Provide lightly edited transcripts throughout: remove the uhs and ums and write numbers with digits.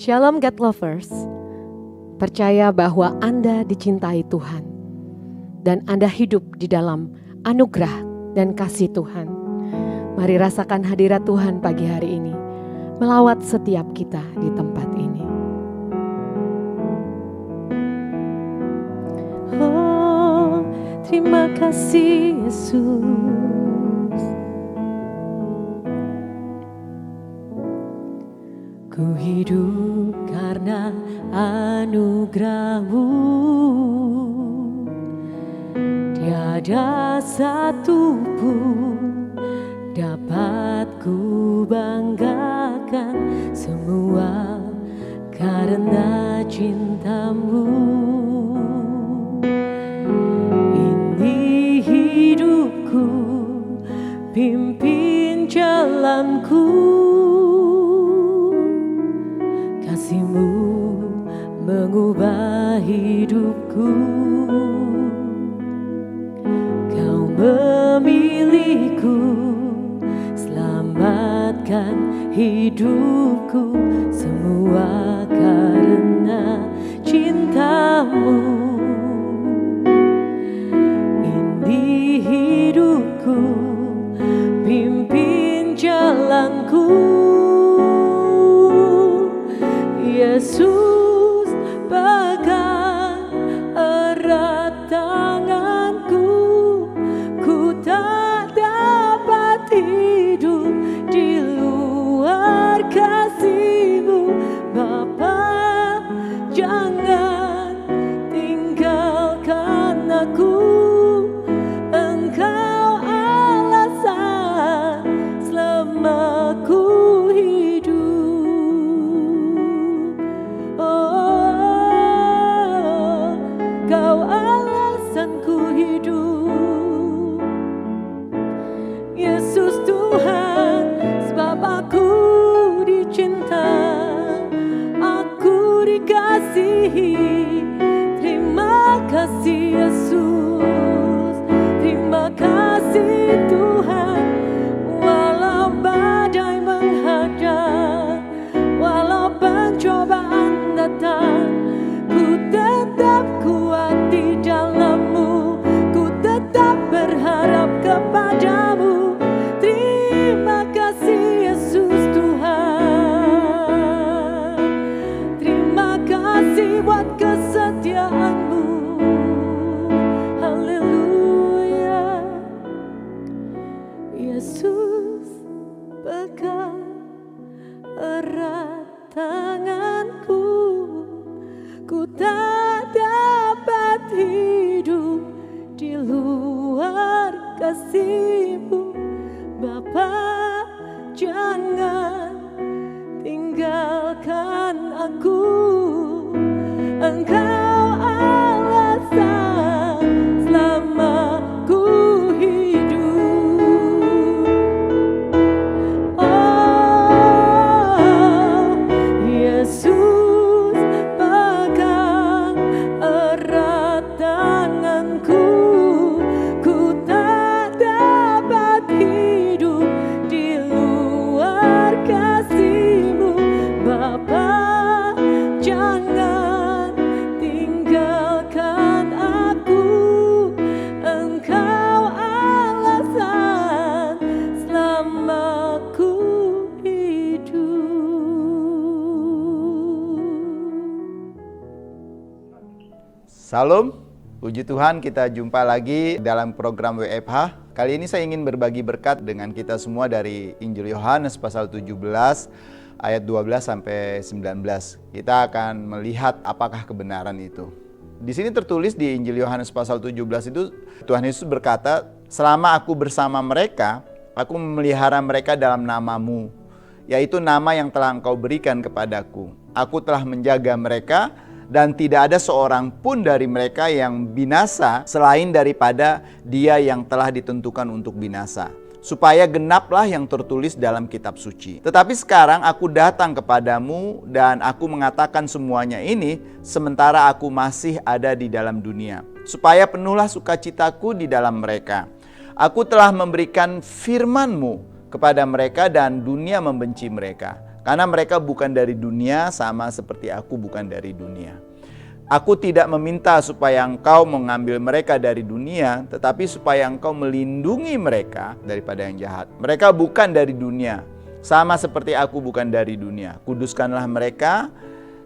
Shalom God Lovers, percaya bahwa Anda dicintai Tuhan dan Anda hidup di dalam anugerah dan kasih Tuhan. Mari rasakan hadirat Tuhan pagi hari ini, melawat setiap kita di tempat ini. Oh, terima kasih Yesus. Ku hidup karena anugerah-Mu, tiada satu pun dapat ku banggakan, semua karena cinta-Mu. Ini hidupku, pimpin jalanku, kasih-Mu mengubah hidupku. Kau memilihku, selamatkan hidupku, semua karena cinta-Mu. Ini hidupku, pimpin jalanku, Yesus pegang erat tanganku. Ku tak dapat hidup di luar kasih-Mu. Bapa, jangan tinggalkan aku. Engkau alasan selama ku Kau alasanku hidup, Yesus Tuhan, sebab aku dicinta, aku dikasihi. Terima kasih Yesus, terima kasih Tuhan. Walau badai menghadang, walau pencobaan datang, ku tetap kuat di dalam-Mu, ku tetap berharap kepada-Mu. Terima kasih Yesus Tuhan, terima kasih buat kesetiaan-Mu. Haleluya. Yesus pegang erat tanganku, ku tak dapat hidup di luar kasih-Mu. Bapa, jangan tinggalkan aku. Engkau alasan selama ku hidup. Oh, Yesus pegang erat tanganku, ku tak dapat hidup di luar kasih-Mu. Bapa, jangan tinggalkan aku. Engkau alasan selama ku hidup. Salam, puji Tuhan, kita jumpa lagi dalam program WFH. Kali ini saya ingin berbagi berkat dengan kita semua dari Injil Yohanes pasal 17 ayat 12 sampai 19. Kita akan melihat apakah kebenaran itu. Di sini tertulis di Injil Yohanes pasal 17 itu, Tuhan Yesus berkata, "Selama aku bersama mereka, aku memelihara mereka dalam nama-Mu, yaitu nama yang telah Engkau berikan kepadaku. Aku telah menjaga mereka, dan tidak ada seorang pun dari mereka yang binasa selain daripada dia yang telah ditentukan untuk binasa, supaya genaplah yang tertulis dalam kitab suci. Tetapi sekarang aku datang kepadamu dan aku mengatakan semuanya ini sementara aku masih ada di dalam dunia, supaya penuhlah sukacitaku di dalam mereka. Aku telah memberikan firman-Mu kepada mereka dan dunia membenci mereka, Karena mereka bukan dari dunia, sama seperti aku bukan dari dunia. Aku tidak meminta supaya engkau mengambil mereka dari dunia, tetapi supaya engkau melindungi mereka daripada yang jahat. Mereka bukan dari dunia, sama seperti aku bukan dari dunia. Kuduskanlah mereka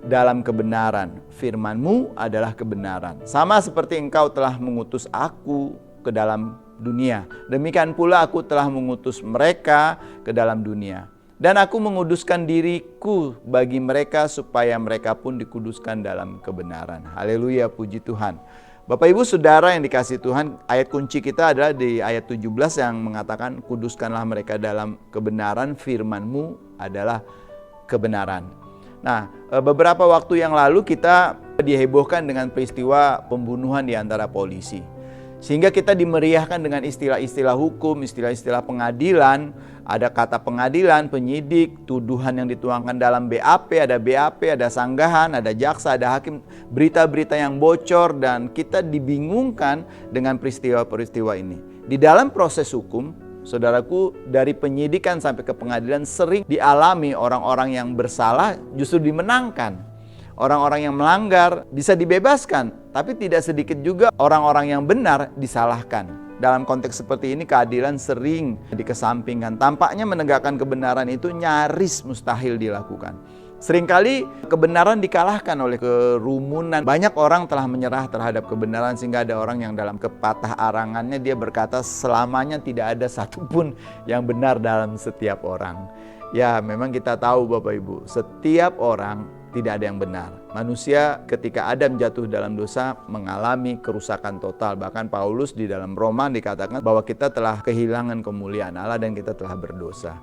dalam kebenaran. Firman-Mu adalah kebenaran. Sama seperti engkau telah mengutus aku ke dalam dunia, demikian pula aku telah mengutus mereka ke dalam dunia. Dan aku menguduskan diriku bagi mereka supaya mereka pun dikuduskan dalam kebenaran. Haleluya, puji Tuhan. Bapak Ibu Saudara yang dikasihi Tuhan, ayat kunci kita adalah di ayat 17 yang mengatakan kuduskanlah mereka dalam kebenaran, firman-Mu adalah kebenaran. Nah, beberapa waktu yang lalu kita dihebohkan dengan peristiwa pembunuhan di antara polisi. Sehingga kita dimeriahkan dengan istilah-istilah hukum, istilah-istilah pengadilan. Ada kata pengadilan, penyidik, tuduhan yang dituangkan dalam BAP, ada sanggahan, ada jaksa, ada hakim. Berita-berita yang bocor dan kita dibingungkan dengan peristiwa-peristiwa ini. Di dalam proses hukum, saudaraku, dari penyidikan sampai ke pengadilan sering dialami orang-orang yang bersalah justru dimenangkan. Orang-orang yang melanggar bisa dibebaskan, tapi tidak sedikit juga orang-orang yang benar disalahkan. Dalam konteks seperti ini keadilan sering dikesampingkan. Tampaknya menegakkan kebenaran itu nyaris mustahil dilakukan. Seringkali kebenaran dikalahkan oleh kerumunan. Banyak orang telah menyerah terhadap kebenaran sehingga ada orang yang dalam kepatah arangannya dia berkata selamanya tidak ada satupun yang benar dalam setiap orang. Ya, memang kita tahu Bapak Ibu, setiap orang tidak ada yang benar. Manusia ketika Adam jatuh dalam dosa mengalami kerusakan total. Bahkan Paulus di dalam Roma dikatakan bahwa kita telah kehilangan kemuliaan Allah dan kita telah berdosa.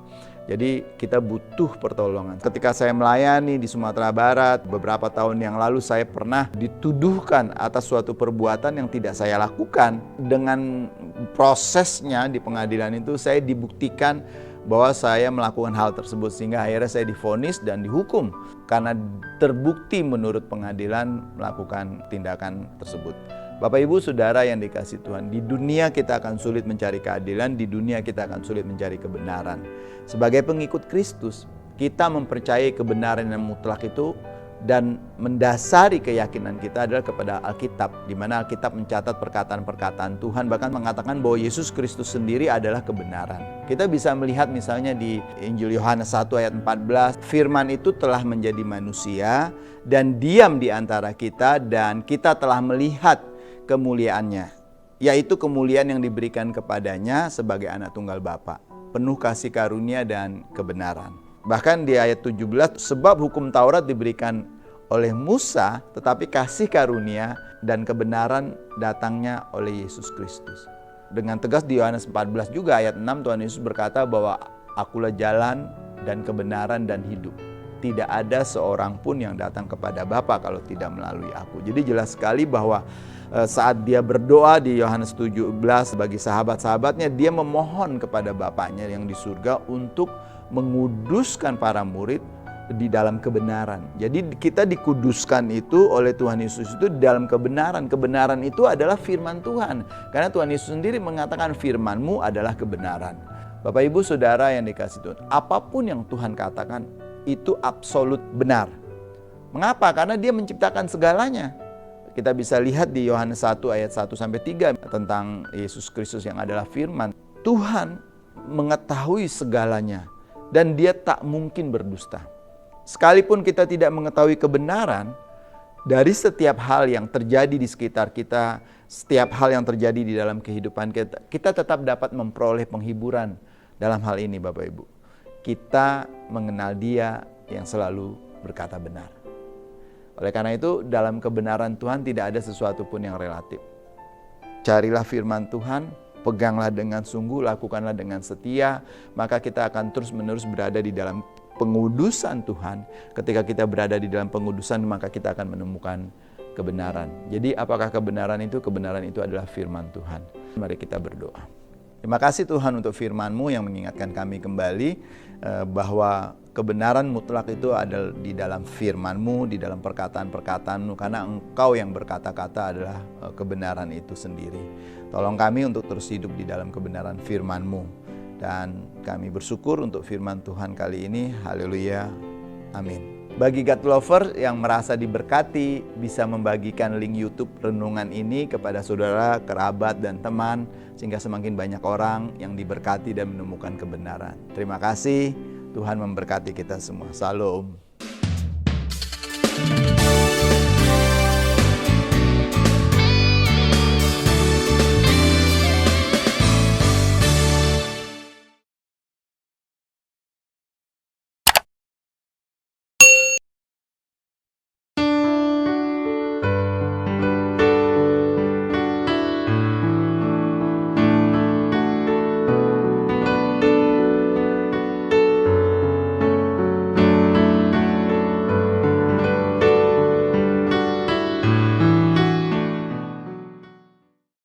Jadi kita butuh pertolongan. Ketika saya melayani di Sumatera Barat beberapa tahun yang lalu, saya pernah dituduhkan atas suatu perbuatan yang tidak saya lakukan. Dengan prosesnya di pengadilan itu saya dibuktikan bahwa saya melakukan hal tersebut sehingga akhirnya saya divonis dan dihukum karena terbukti menurut pengadilan melakukan tindakan tersebut. Bapak Ibu Saudara yang dikasihi Tuhan, di dunia kita akan sulit mencari keadilan, di dunia kita akan sulit mencari kebenaran. Sebagai pengikut Kristus, kita mempercayai kebenaran yang mutlak itu dan mendasari keyakinan kita adalah kepada Alkitab, di mana Alkitab mencatat perkataan-perkataan Tuhan, bahkan mengatakan bahwa Yesus Kristus sendiri adalah kebenaran. Kita bisa melihat misalnya di Injil Yohanes 1 ayat 14, firman itu telah menjadi manusia dan diam di antara kita dan kita telah melihat kemuliaannya, yaitu kemuliaan yang diberikan kepadanya sebagai anak tunggal Bapa, penuh kasih karunia dan kebenaran. Bahkan di ayat 17, sebab hukum Taurat diberikan oleh Musa, tetapi kasih karunia dan kebenaran datangnya oleh Yesus Kristus. Dengan tegas di Yohanes 14 juga ayat 6, Tuhan Yesus berkata bahwa akulah jalan dan kebenaran dan hidup. Tidak ada seorang pun yang datang kepada Bapa kalau tidak melalui aku. Jadi jelas sekali bahwa saat dia berdoa di Yohanes 17 bagi sahabat-sahabatnya, dia memohon kepada Bapaknya yang di surga untuk menguduskan para murid di dalam kebenaran. Jadi kita dikuduskan itu oleh Tuhan Yesus itu di dalam kebenaran. Kebenaran itu adalah firman Tuhan. Karena Tuhan Yesus sendiri mengatakan firman-Mu adalah kebenaran. Bapak Ibu Saudara yang dikasihi Tuhan, apapun yang Tuhan katakan itu absolut benar. Mengapa? Karena Dia menciptakan segalanya. Kita bisa lihat di Yohanes 1 ayat 1-3 tentang Yesus Kristus yang adalah firman. Tuhan mengetahui segalanya. Dan Dia tak mungkin berdusta. Sekalipun kita tidak mengetahui kebenaran, dari setiap hal yang terjadi di sekitar kita, setiap hal yang terjadi di dalam kehidupan kita, kita tetap dapat memperoleh penghiburan dalam hal ini Bapak Ibu. Kita mengenal Dia yang selalu berkata benar. Oleh karena itu, dalam kebenaran Tuhan tidak ada sesuatu pun yang relatif. Carilah firman Tuhan, peganglah dengan sungguh, lakukanlah dengan setia, maka kita akan terus-menerus berada di dalam pengudusan Tuhan. Ketika kita berada di dalam pengudusan, maka kita akan menemukan kebenaran. Jadi apakah kebenaran itu? Kebenaran itu adalah firman Tuhan. Mari kita berdoa. Terima kasih Tuhan untuk firman-Mu yang mengingatkan kami kembali bahwa kebenaran mutlak itu ada di dalam firman-Mu, di dalam perkataan-perkataan-Mu, karena Engkau yang berkata-kata adalah kebenaran itu sendiri. Tolong kami untuk terus hidup di dalam kebenaran firman-Mu. Dan kami bersyukur untuk firman Tuhan kali ini. Haleluya. Amin. Bagi God Lover yang merasa diberkati, bisa membagikan link YouTube renungan ini kepada saudara, kerabat, dan teman, sehingga semakin banyak orang yang diberkati dan menemukan kebenaran. Terima kasih, Tuhan memberkati kita semua. Shalom.